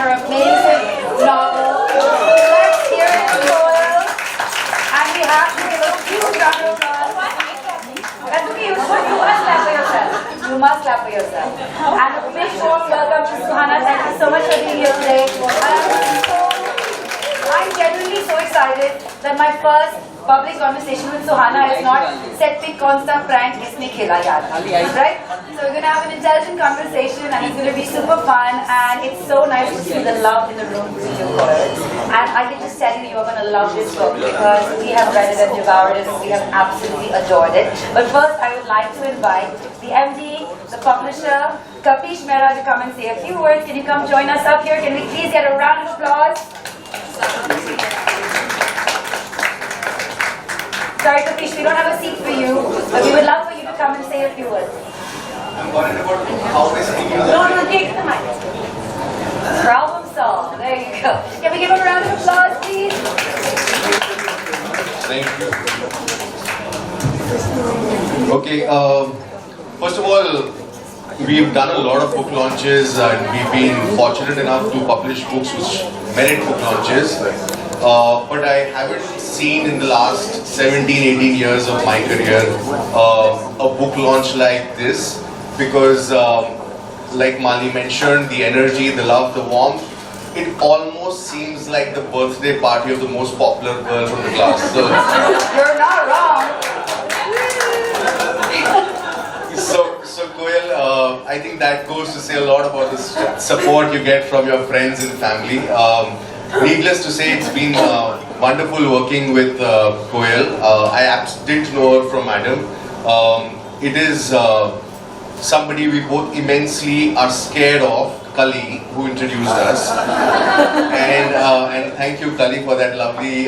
her amazing novel. Let's hear it for Koel. And we have to give a huge round of applause. That's okay, you must clap for yourself. You must clap for yourself. And a big warm welcome to Suhana. Thank you so much for being here today. I'm genuinely so excited that my first public conversation with Suhana is not set pick consta prank isne khela yaar, right? So we're going to have an intelligent conversation and it's going to be super fun, and it's so nice to see the love in the room for you, Koel. And I can just tell you, you're going to love this book because we have read it and devoured it and we have absolutely adored it. But first, I would like to invite the MD, the publisher, Kapish Mehra, to come and say a few words. Can you come join us up here? Can we please get a round of applause? Sorry, Kapish, we don't have a seat for you, but we would love for you to come and say a few words. I'm worried about how they speak. No, take the mic. Problem solved. There you go. Can we give him a round of applause, please? Thank you. Okay, first of all, we've done a lot of book launches and we've been fortunate enough to publish books which merit book launches. But I haven't seen in the last 17, 18 years of my career a book launch like this, because like Mali mentioned, the energy, the love, the warmth, it almost seems like the birthday party of the most popular girl from the class. So, you're not wrong. So Koel, I think that goes to say a lot about the support you get from your friends and family. Needless to say, it's been wonderful working with Koel. I didn't know her from Adam. It is somebody we both immensely are scared of, Kali, who introduced us. And thank you, Kali, for that lovely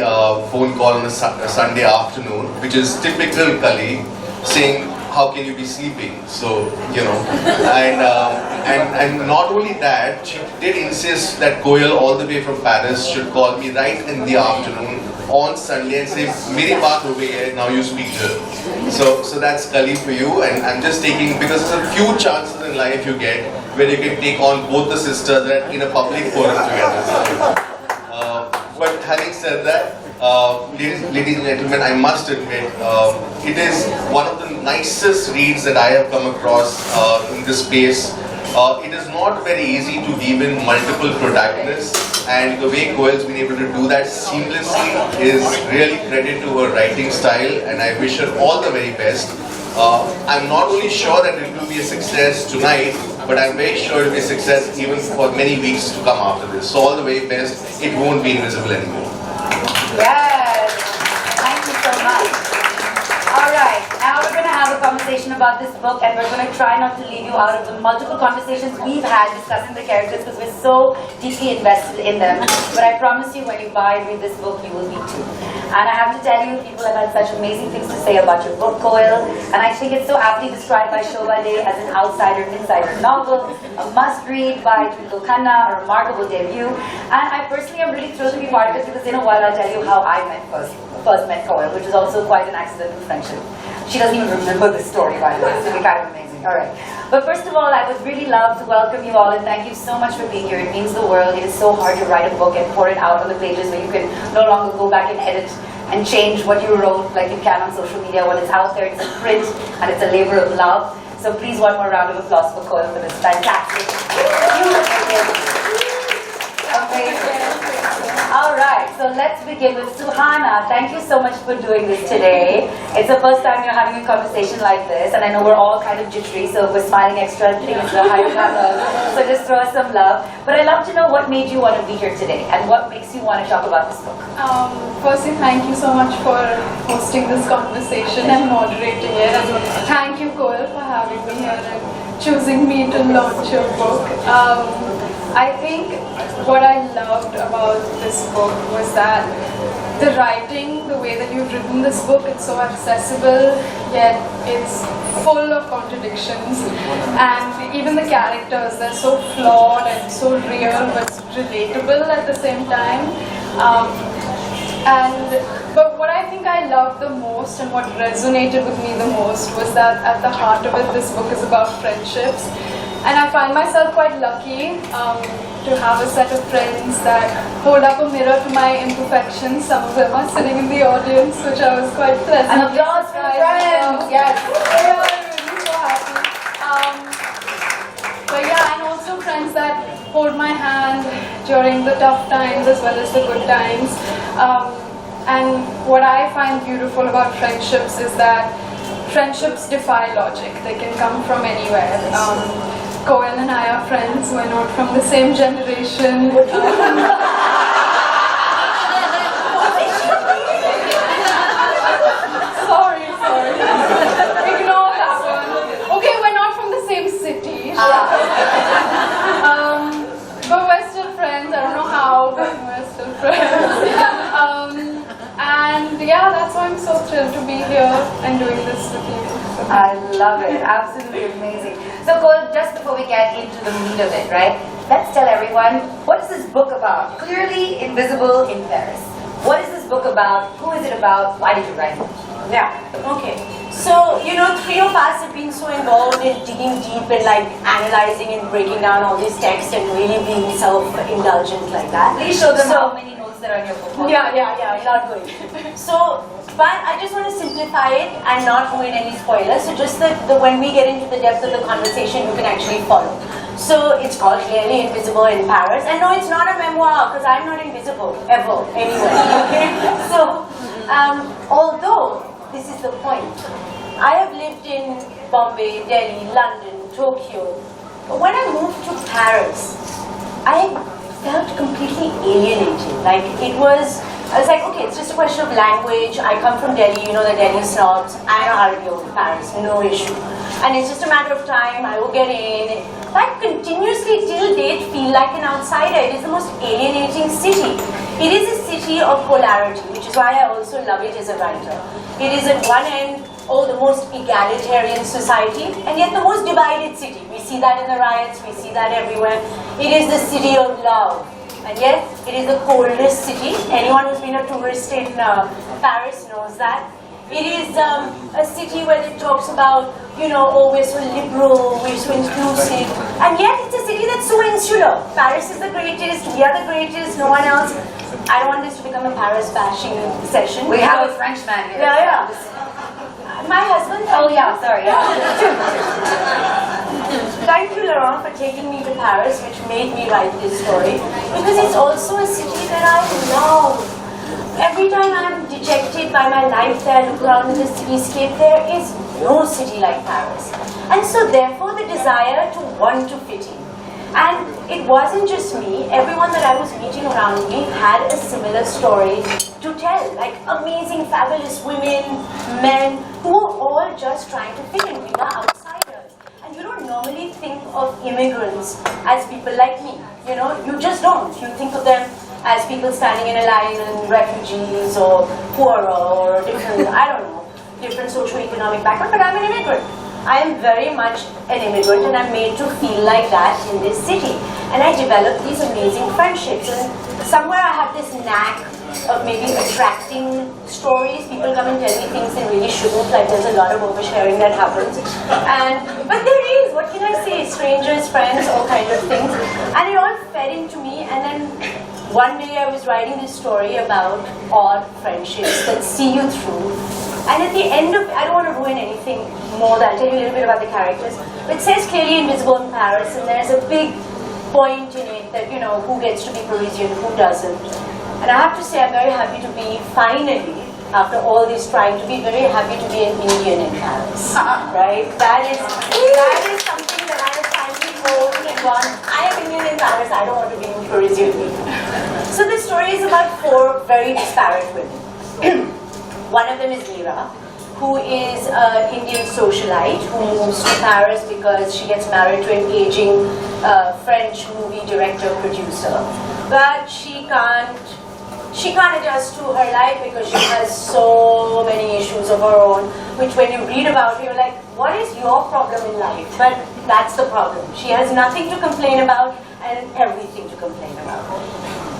phone call on a Sunday afternoon, which is typical Kali, saying, how can you be sleeping? So, you know, and not only that, she did insist that Koel all the way from Paris should call me right in the afternoon on Sunday and say, "Meri baat ho gayi hai, now you speak to her." So that's Kali for you, and I'm just taking, because there's a few chances in life you get where you can take on both the sisters in a public forum together. But having said that, ladies and gentlemen, I must admit, it is one of the nicest reads that I have come across in this space. It is not very easy to weave in multiple protagonists, and the way Koel's been able to do that seamlessly is really credit to her writing style, and I wish her all the very best. I'm not only sure that it will be a success tonight, but I'm very sure it will be a success even for many weeks to come after this. So all the very best. It won't be invisible anymore. Yes, thank you so much. Alright, now we're going to have a conversation about this book, and we're going to try not to leave you out of the multiple conversations we've had discussing the characters because we're so deeply invested in them. But I promise you, when you buy and read this book, you will be too. And I have to tell you, people have had such amazing things to say about your book, Koel, and I think it's so aptly described by Shobha Day as an outsider-insider novel, a must-read by Twinkle Khanna, a remarkable debut. And I personally am really thrilled to be part of it because in a while I'll tell you how I first met Koel, which is also quite an accidental friendship. She doesn't even remember the story, by the way, so it's kind of amazing. Alright. But first of all, I would really love to welcome you all and thank you so much for being here. It means the world. It is so hard to write a book and pour it out on the pages where you can no longer go back and edit and change what you wrote like you can on social media. When it's out there, it's a print and it's a labor of love. So please, one more round of applause for Koel for this fantastic, beautiful book. Amazing. Alright, so let's begin with Suhana. Thank you so much for doing this today. It's the first time you're having a conversation like this, and I know we're all kind of jittery, so we're smiling extra, please, so just throw us some love. But I'd love to know what made you want to be here today, and what makes you want to talk about this book. Firstly, thank you so much for hosting this conversation and moderating it, and thank you, Koel, for having me here and choosing me to launch your book. I think what I loved about this book was that the writing, the way that you've written this book, it's so accessible, yet it's full of contradictions. And even the characters, they're so flawed and so real, but relatable at the same time. But what I think I loved the most and what resonated with me the most was that at the heart of it, this book is about friendships. And I find myself quite lucky to have a set of friends that hold up a mirror to my imperfections. Some of them are sitting in the audience, which I was quite pleasant. And applause for friends. Yes. Yeah, I'm really so happy. But yeah, and also friends that hold my hand during the tough times as well as the good times. And what I find beautiful about friendships is that friendships defy logic. They can come from anywhere. Koel and I are friends. We're not from the same generation. Sorry. Ignore that one. Okay, we're not from the same city. But we're still friends. I don't know how, but we're still friends. And yeah, that's why I'm so thrilled to be here and doing this with you. I love it. Absolutely amazing. So, Koel, just before we get into the meat of it, right? Let's tell everyone, what is this book about? Clearly Invisible in Paris. What is this book about? Who is it about? Why did you write it? Yeah, okay. So, you know, three of us have been so involved in digging deep and like analyzing and breaking down all these texts and really being self-indulgent like that. Please show them how many notes there are in your book. Yeah, not good. So, but I just want to simplify it and not ruin any spoilers. So just that when we get into the depth of the conversation, you can actually follow. So it's called Clearly Invisible in Paris. And no, it's not a memoir because I'm not invisible ever, anywhere. Okay? So, although this is the point, I have lived in Bombay, Delhi, London, Tokyo. But when I moved to Paris, I felt completely alienated. Like I was like, okay, it's just a question of language. I come from Delhi, you know the Delhi snobs. I know how to deal with Paris, no issue. And it's just a matter of time, I will get in. But I continuously till date feel like an outsider. It is the most alienating city. It is a city of polarity, which is why I also love it as a writer. It is at one end, the most egalitarian society, and yet the most divided city. We see that in the riots, we see that everywhere. It is the city of love. And yet, it is the coldest city. Anyone who's been a tourist in Paris knows that. It is a city where it talks about, you know, oh, we're so liberal, we're so inclusive. And yet, it's a city that's so insular. Paris is the greatest, we are the greatest, no one else. I don't want this to become a Paris bashing session. We have a Frenchman here. Yeah. My husband. Oh yeah, sorry. Thank you, Laurent, for taking me to Paris, which made me write this story. Because it's also a city that I love. Every time I'm dejected by my life there, I look around in the cityscape, there is no city like Paris. And so therefore the desire to want to fit in. And it wasn't just me, everyone that I was meeting around me had a similar story to tell. Like amazing, fabulous women, men, who were all just trying to fit in. We were outsiders. And you don't normally think of immigrants as people like me. You know, you just don't. You think of them as people standing in a line and refugees or poorer or different, I don't know, different socio-economic background, but I'm an immigrant. I am very much an immigrant and I'm made to feel like that in this city. And I developed these amazing friendships. And somewhere I have this knack of maybe attracting stories. People come and tell me things they really shouldn't, like there's a lot of oversharing that happens. But there is, what can I say, strangers, friends, all kinds of things. And it all fed into me, and then one day I was writing this story about odd friendships that see you through. And at the end of, I don't want to ruin anything more, I'll tell you a little bit about the characters. But it says Clearly Invisible in Paris, and there's a big point in it that, you know, who gets to be Parisian, who doesn't. And I have to say I'm very happy to be, finally, after all this trying, to be very happy to be an Indian in Paris. Right? That is something that I have finally known and gone, I am Indian in Paris, I don't want to be Parisian. So the story is about four very disparate women. One of them is Meera, who is an Indian socialite who moves to Paris because she gets married to an aging French movie director producer. But she can't adjust to her life because she has so many issues of her own, which when you read about, you're like, what is your problem in life? But that's the problem. She has nothing to complain about and everything to complain about.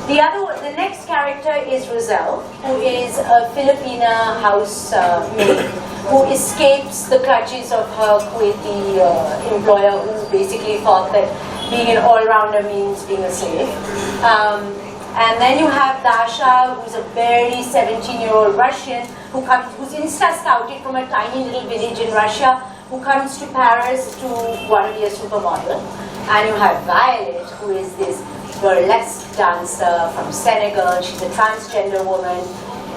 The next character is Roselle, who is a Filipina housemaid who escapes the clutches of her Kuwaiti employer, who basically thought that being an all-rounder means being a slave. And then you have Dasha, who's a barely 17-year-old Russian who's insta-scouted from a tiny little village in Russia, who comes to Paris to want to be a supermodel. And you have Violet, who is this burlesque dancer from Senegal. She's a transgender woman.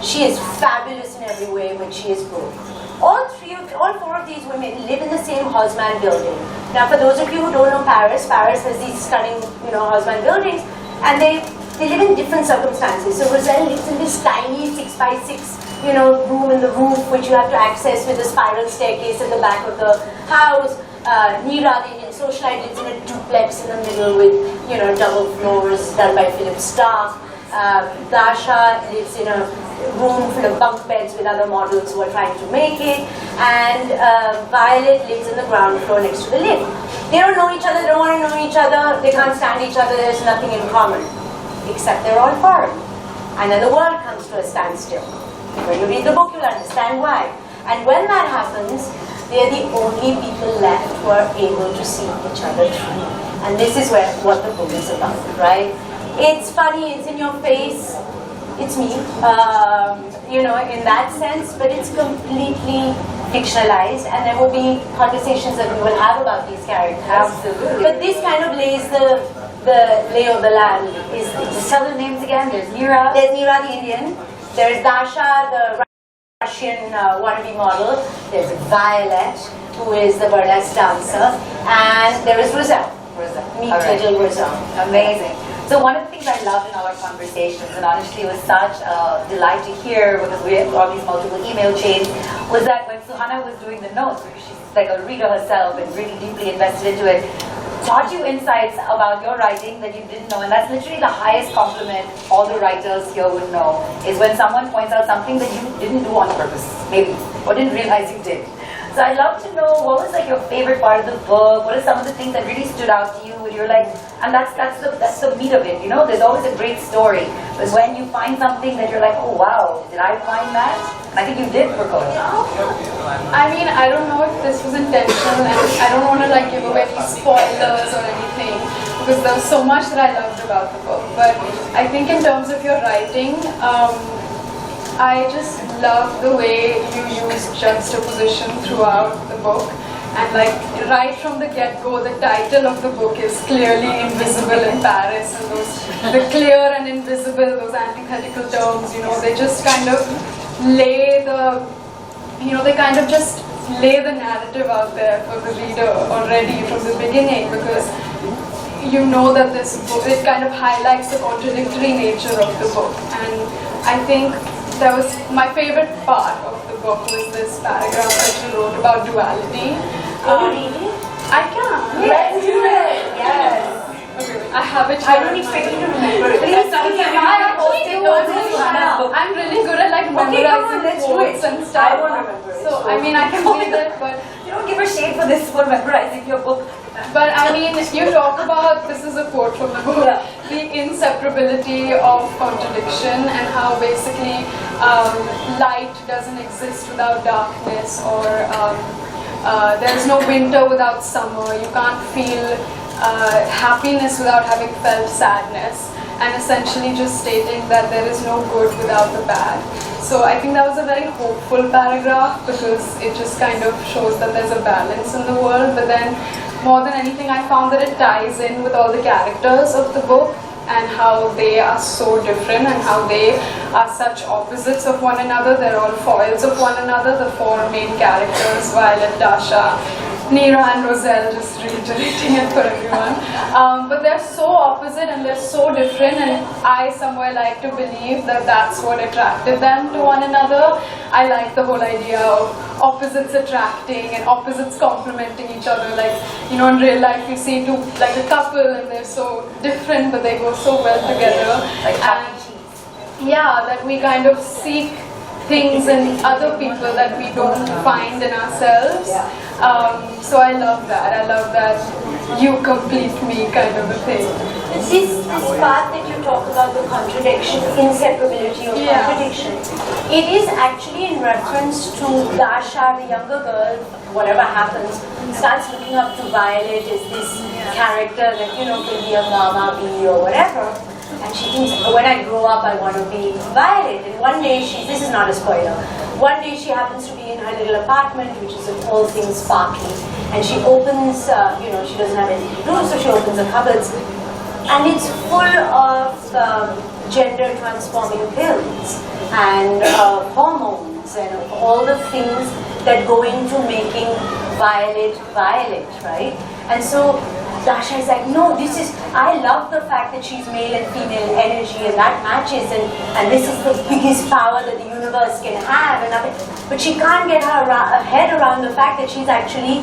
She is fabulous in every way, but she is broke. All four of these women live in the same Haussmann building. Now, for those of you who don't know Paris, Paris has these stunning, Haussmann buildings, and they live in different circumstances. So Roselle lives in this tiny 6x6, room in the roof, which you have to access with a spiral staircase at the back of the house. Neera, the Indian socialite, lives in a duplex in the middle with, double floors done by Philip Stark. Dasha lives in a room full of bunk beds with other models who are trying to make it, and Violet lives in the ground floor next to the lift. They don't know each other, they don't want to know each other, they can't stand each other, there's nothing in common, except they're all foreign. And then the world comes to a standstill. When you read the book, you'll understand why. And when that happens, they're the only people left who are able to see each other through. And this is what the book is about, right? It's funny, it's in your face, it's me, in that sense, but it's completely fictionalized, and there will be conversations that we will have about these characters. Absolutely. But this kind of lays the lay of the land. Just tell the names again. There's Neera. There's Neera the Indian, there's Dasha the Russian wannabe model, there's Violet, who is the burlesque dancer, and there is Roselle. Meet little Roselle. Amazing. So one of the things I loved in all our conversations, and honestly it was such a delight to hear because we had all these multiple email chains, was that when Suhana was doing the notes, because she's like a reader herself and really deeply invested into it, taught you insights about your writing that you didn't know, and that's literally the highest compliment all the writers here would know, is when someone points out something that you didn't do on purpose, maybe, or didn't realize you did. So I'd love to know, what was like your favorite part of the book? What are some of the things that really stood out to you? And you're like, and that's the meat of it, There's always a great story, but when you find something that you're like, oh wow, did I find that? And I think you did for Koel. I mean, I don't know if this was intentional, and I don't want to give away any spoilers or anything, because there was so much that I loved about the book. But I think in terms of your writing, I just love the way you use juxtaposition throughout the book. And right from the get-go, the title of the book is clearly invisible in Paris, and the clear and invisible, those antithetical terms, they just kind of lay the narrative out there for the reader already from the beginning, because you know that this book, it kind of highlights the contradictory nature of the book. And I think that was my favorite part of the book, was this paragraph that you wrote about duality. Can you read it? I can. Let's do it! Yes! Okay, I have it I here. don't expect you to remember it. Please, I'm really good at memorizing quotes and stuff. I won't remember it. So, I mean, I can read it, but you don't give a shade for this for memorizing your book. But I mean, you talk about, this is a quote from the book, the inseparability of contradiction, and how basically light doesn't exist without darkness, or there's no winter without summer. You can't feel happiness without having felt sadness, and essentially just stating that there is no good without the bad. So I think that was a very hopeful paragraph, because it just kind of shows that there's a balance in the world. But then, more than anything, I found that it ties in with all the characters of the book, and how they are so different, and how they are such opposites of one another. They're all foils of one another, the four main characters, Violet, Dasha, Neera and Roselle, just reiterating it for everyone. But they're so opposite and they're so different, and I somewhere like to believe that that's what attracted them to one another. I like the whole idea of opposites attracting and opposites complementing each other. In real life you see two, a couple, and they're so different but they go so well together. Like chalk and cheese. Yeah, that we kind of seek things in other people that we don't find in ourselves. So I love that. I love that you complete me kind of a thing. This part that you talk about, the contradiction, inseparability of contradiction, it is actually in reference to Dasha, the younger girl, whatever happens, starts looking up to Violet as this character that, you know, can be a mama, bee or whatever. And she thinks, when I grow up, I want to be Violet. And one day this is not a spoiler, one day she happens to be in her little apartment, which is all things sparkly. And she opens, you know, she doesn't have anything to do, so she opens the cupboards. And it's full of gender transforming pills and hormones and all the things that go into making Violet, right? And so Dasha is like, no, I love the fact that she's male and female energy and that matches and this is the biggest power that the universe can have and nothing. But she can't get her head around the fact that she's actually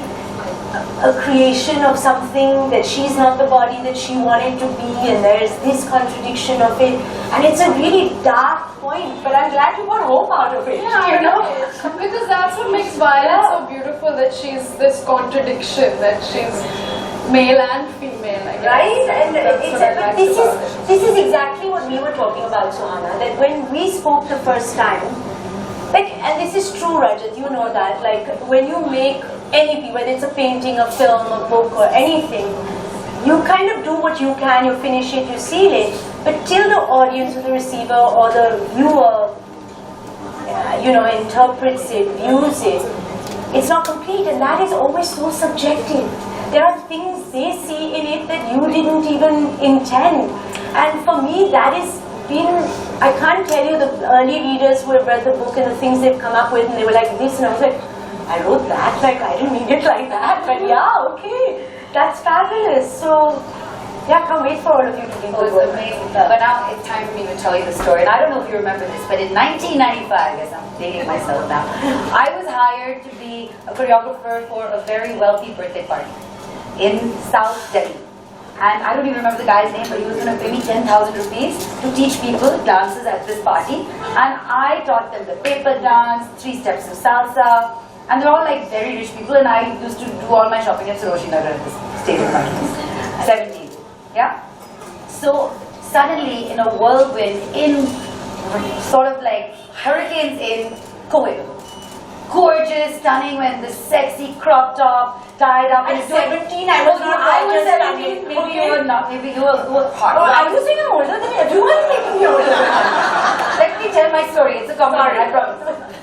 a creation of something, that she's not the body that she wanted to be, and there's this contradiction of it, and it's a really dark point, but I'm glad you got hope out of it. Yeah, you know? Because that's what makes Violet so beautiful, that she's this contradiction, that she's male and female, I guess. Right? And That's this is exactly what we were talking about, Suhana, that when we spoke the first time, like, and this is true, Rajat, you know that, like, when you make anything, whether it's a painting, a film, a book, or anything, you kind of do what you can, you finish it, you seal it, but till the audience or the receiver or the viewer, you know, interprets it, views it, it's not complete, and that is always so subjective. There are things they see in it that you didn't even intend, and for me that is I can't tell you the early readers who have read the book and the things they've come up with, and they were like this, and I was like, I wrote that, like I didn't mean it like that, but yeah, okay, that's fabulous. So yeah, can't wait for all of you to read the book. It's amazing. But now it's time for me to tell you the story. And I don't know if you remember this, but in 1995, yes, I'm dating myself now, I was hired to be a choreographer for a very wealthy birthday party in South Delhi. And I don't even remember the guy's name, but he was going to pay me 10,000 rupees to teach people dances at this party. And I taught them the paper dance, 3 steps of salsa, and they're all like very rich people. And I used to do all my shopping at Sarojini Nagar at this stage of my life. 17, yeah? So suddenly in a whirlwind, in sort of like hurricanes in Koel, gorgeous, stunning, when the sexy crop top, tied up. At 17, I was not. I was stunning. 17. Maybe you were not. Maybe you were hot. Oh, I was even older than everyone making me older. Let me tell my story. It's a comedy, I promise.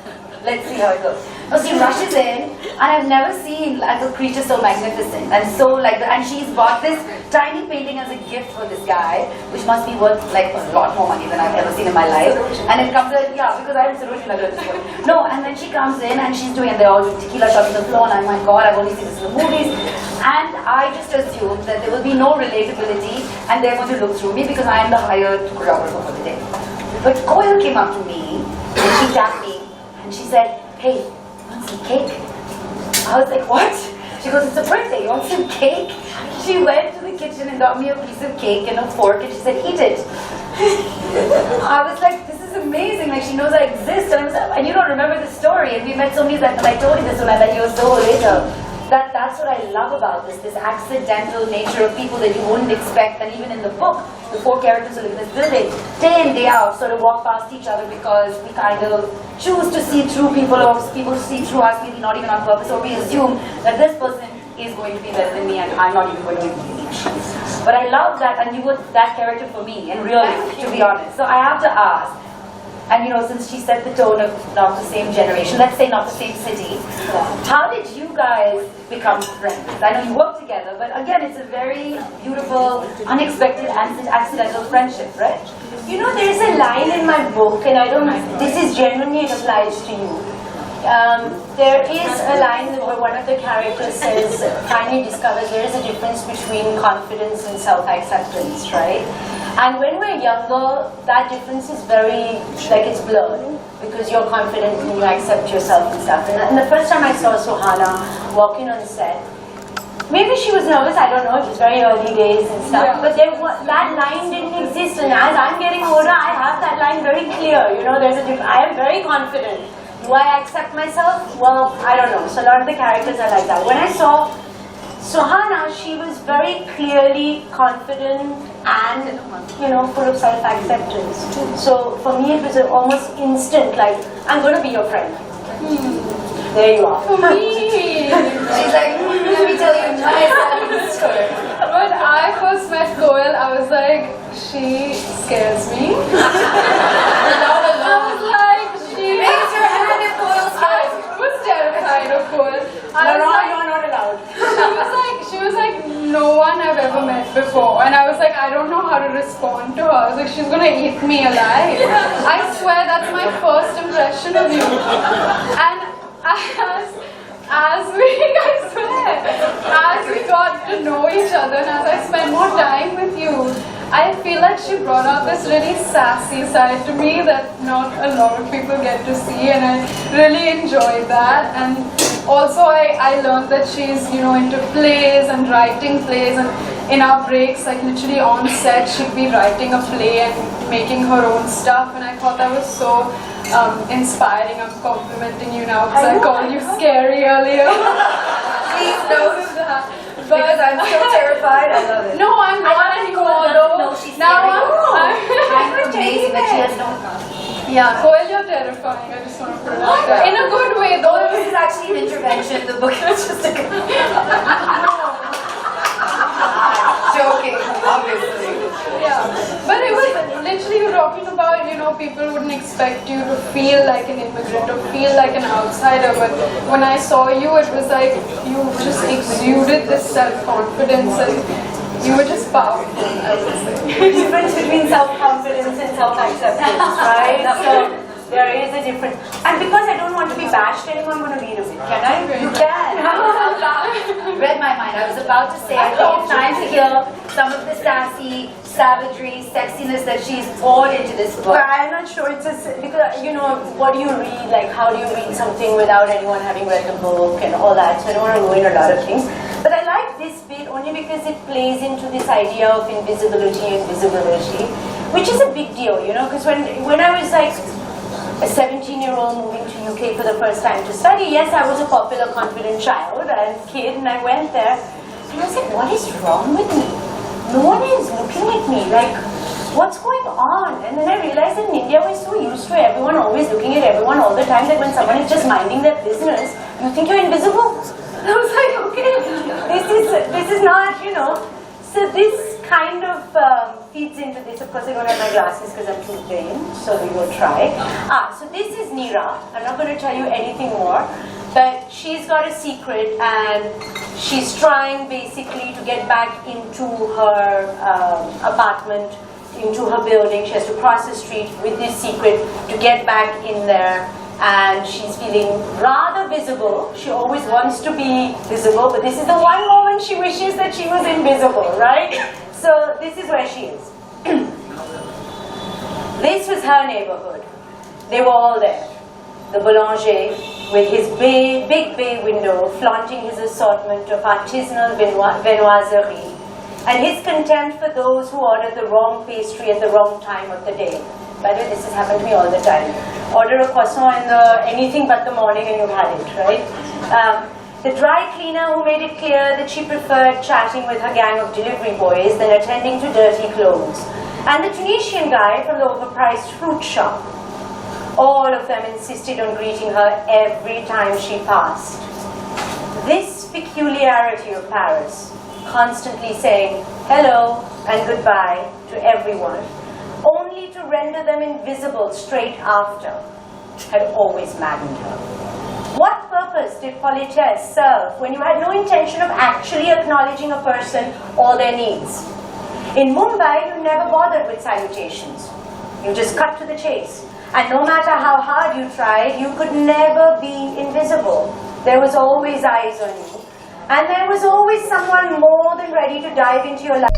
Let's see how it goes. So she rushes in, and I've never seen like a creature so magnificent and so like and she's bought this tiny painting as a gift for this guy, which must be worth like a lot more money than I've ever seen in my life. And it comes in, yeah, because I'm Sarojini Nagar at this point. No, and then she comes in and she's doing, and they're all tequila shots on the floor, and I'm like, God, I've only seen this in the movies. And I just assumed that there will be no relatability, and they're going to look through me because I am the hired choreographer for the day. But Koel came up to me and she tapped me and she said, hey, you want some cake? I was like, what? She goes, it's a birthday, you want some cake? She went to the kitchen and got me a piece of cake and a fork, and she said, eat it. I was like, this is amazing, like she knows I exist. And I was like, and you don't remember the story, and we met so many times, and I told you this when I met you so later. That's what I love about this accidental nature of people that you wouldn't expect. And even in the book, the 4 characters who live in this building, day in, day out, sort of walk past each other because we kind of choose to see through people, or people see through us, maybe not even on purpose, or we assume that this person is going to be better than me and I'm not even going to be. But I love that, and you were that character for me in real life, to be honest. So I have to ask, and you know, since she set the tone of not the same generation, let's say not the same city, how did you guys become friends? I know you work together, but again, it's a very beautiful, unexpected, accidental friendship, right? You know, there is a line in my book, and I don't, this is genuinely, it applies to you. There is a line where one of the characters says, finally discovers there is a difference between confidence and self-acceptance, right? And when we're younger, that difference is very, like it's blurred, because you're confident and you accept yourself and stuff. And the first time I saw Suhana walking on set, Maybe she was nervous, I don't know, it was very early days and stuff. Yeah. But that line didn't exist, and as I'm getting older, I have that line very clear. You know, I am very confident. Do I accept myself? Well, I don't know. So a lot of the characters are like that. When I saw Suhana, she was very clearly confident and, you know, full of self-acceptance. So for me, it was almost instant, like, I'm going to be your friend. There you are. For me, She's like, let me tell you my side of the story. when I first met Koel, I was like, she scares me. I was like, she... Raise your hand if Koel scares you. I was terrified of Koel. You're not allowed. She was like no one I've ever met before, and I was like, I don't know how to respond to her. I was like, she's gonna eat me alive. I swear that's my first impression of you. And as we got to know each other and as I spent more time with you, I feel like she brought out this really sassy side to me that not a lot of people get to see, and I really enjoyed that. And also I learned that she's, you know, into plays and writing plays, and in our breaks, like literally on set, she'd be writing a play and making her own stuff, and I thought that was so inspiring. I'm complimenting you now because I called you scary earlier. Please don't. But Because I'm so terrified, I love it. no, I'm not anymore though. No, she's Now I'm amazing that she has no... Yeah, Koel, you're terrifying. I just want to put it out there. In a good way though. Oh, this is actually an intervention. The book is just a... Joking, obviously. Yeah, but it was literally you were talking about, you know, people wouldn't expect you to feel like an immigrant or feel like an outsider, but when I saw you, it was like you just exuded this self-confidence and you were just powerful, I would say. The difference between self-confidence and self-acceptance, right? So there is a difference. And because I don't want to be bashed anymore, I'm going to read a bit. Can I? You can. Read my mind. I was about to say, I think it's time to hear some of the sassy, savagery, sexiness that she's poured into this book. But I'm not sure. It's just because, you know, what do you read? Like, how do you read something without anyone having read the book and all that? So I don't want to ruin a lot of things. But I like this bit only because it plays into this idea of invisibility and visibility, which is a big deal, you know, because when I was like a 17-year-old moving to UK for the first time to study, yes, I was a popular, confident child and kid, and I went there, and I was like, what is wrong with me? No one is looking at me, like, what's going on? And then I realized that in India we're so used to everyone always looking at everyone all the time that when someone is just minding their business, you think you're invisible. And I was like, okay, this is not, you know. So this kind of feeds into this. Of course, I don't have my glasses because I'm too vain, so we will try. So this is Neera. I'm not going to tell you anything more, but she's got a secret and she's trying basically to get back into her apartment, into her building. She has to cross the street with this secret to get back in there. And she's feeling rather visible. She always wants to be visible, but this is the one moment she wishes that she was invisible, right? So this is where she is. This was her neighborhood. They were all there. The boulanger with his big bay window flaunting his assortment of artisanal viennoiserie, and his contempt for those who ordered the wrong pastry at the wrong time of the day. By the way, this has happened to me all the time. Order a croissant in the anything but the morning and you've had it, right? The dry cleaner who made it clear that she preferred chatting with her gang of delivery boys than attending to dirty clothes. And the Tunisian guy from the overpriced fruit shop. All of them insisted on greeting her every time she passed. This peculiarity of Paris, constantly saying hello and goodbye to everyone, only to render them invisible straight after, had always maddened her. What purpose did politesse serve when you had no intention of actually acknowledging a person or their needs? In Mumbai, you never bothered with salutations. You just cut to the chase. And no matter how hard you tried, you could never be invisible. There was always eyes on you. And there was always someone more than ready to dive into your life.